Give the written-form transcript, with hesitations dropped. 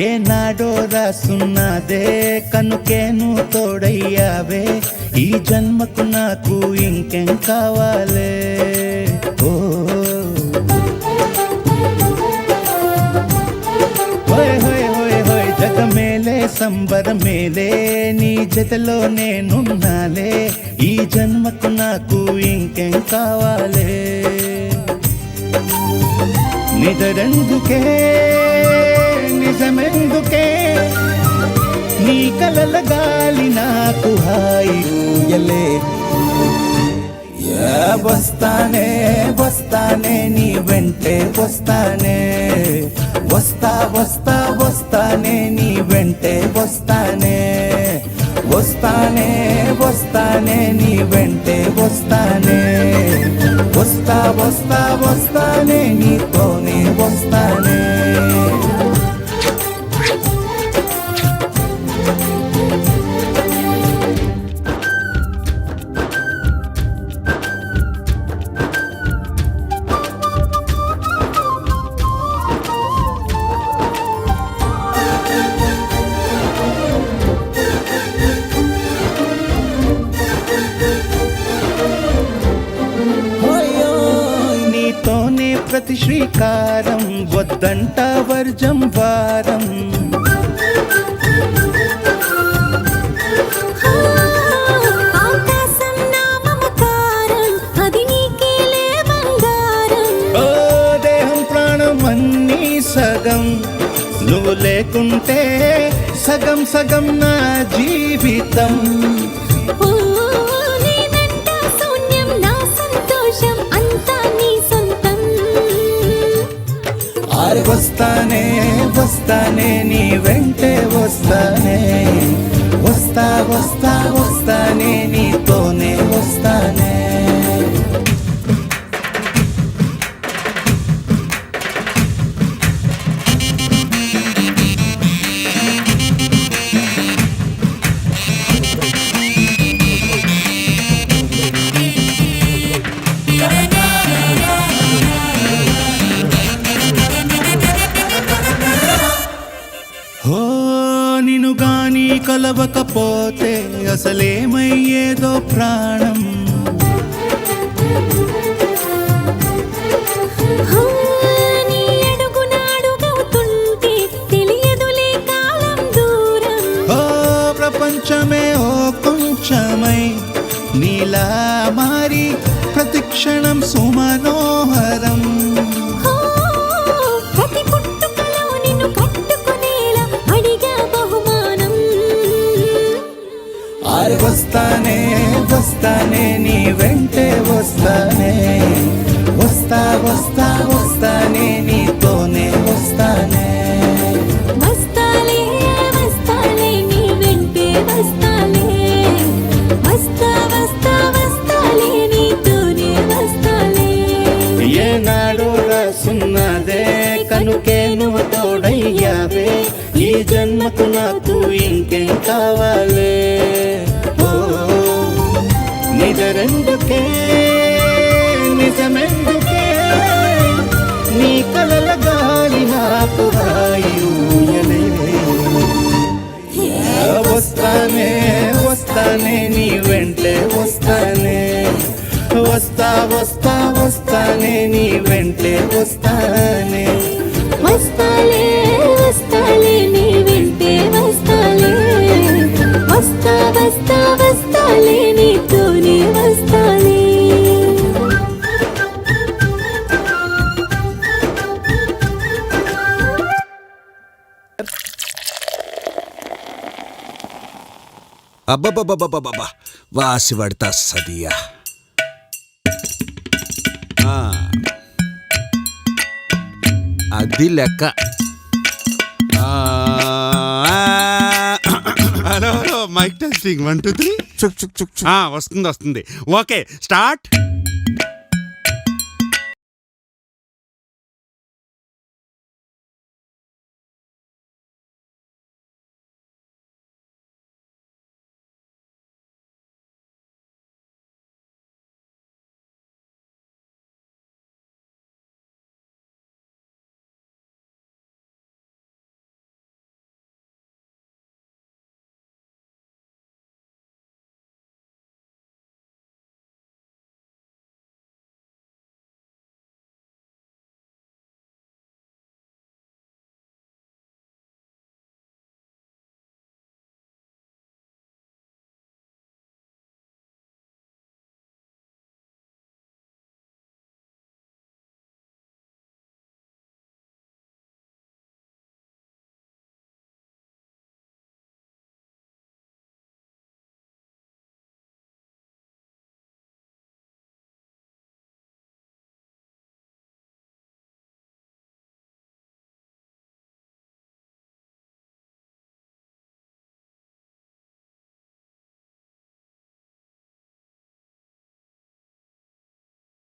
ఏనాడో రాసున్నదే కనుకేను తోడయ్యావే ఈ జన్మకు నాకు ఇంకేం కావాలే ఓ హోయ్ హోయ్ హోయ్ హోయ్ జగమేలే సంబరమేలే నీ జతలో నేనున్నాలే ఈ జన్మకు నాకు ఇంకేం కావాలే నిదరెందుకే నిజమెందుకే నీ కలల గాలి నాకు హాయిలే వస్తానే వస్తానే నీ వెంటే వస్తానే వస్తా వస్తా వస్తానే నీ వెంటే వస్తానే వస్తానే వస్తానే నీ వెంటే వస్తానే వస్తా వస్తా వస్తానే నీతోనే వస్తానే ప్రతి శ్రీకారం వద్దంట వర్జం వారం ఓ దేహం ప్రాణం అన్నీ సగం నువ్వు లేకుంటే సగం సగం నా జీవితం వస్తానే వస్తానే నీ వెంటే వస్తానే వస్తా వస్తా వస్తానే నీతోనే వస్తానే నిన్ను గాని కలవకపోతే అసలేమయ్యేదో ప్రాణం ప్రపంచమే ఓ కొంచెమై నీలా మారి ప్రతిక్షణం సుమనోహరం వస్తానే వస్తానే నీ వెంటే వస్తానే వస్తా వస్తా వస్తానే నీతోనే వస్తానే వస్తాలే వస్తాలే నీ వెంటే వస్తాలే వస్తా వస్తా వస్తాలే నీతోనే వస్తాలే ఏనాడో రాసున్నదే కనుకే నువ్వు తోడయ్యావే ఈ జన్మకు నాకు ఇంకేం కావాలే నిజరెందుకే నిజమెందుకే నీ కలల గాలి నాకు హాయిలే వస్తానే వస్తానే నీ వెంటే వస్తానే వస్తా వస్తా వస్తానే నీ వెంటే వస్తానే వస్తాలే వస్తాలే నీ వెంటే వస్తాలే వస్తా వస్తా వస్తాలే నీతోనే వస్తాలే అబ్బబ్బబ్బబ్బబ్బబ్బా వాసి పడతా సదియా అది లెక్క హలో హలో మైక్ టెస్టింగ్ 1 2 3 వస్తుంది ఓకే స్టార్ట్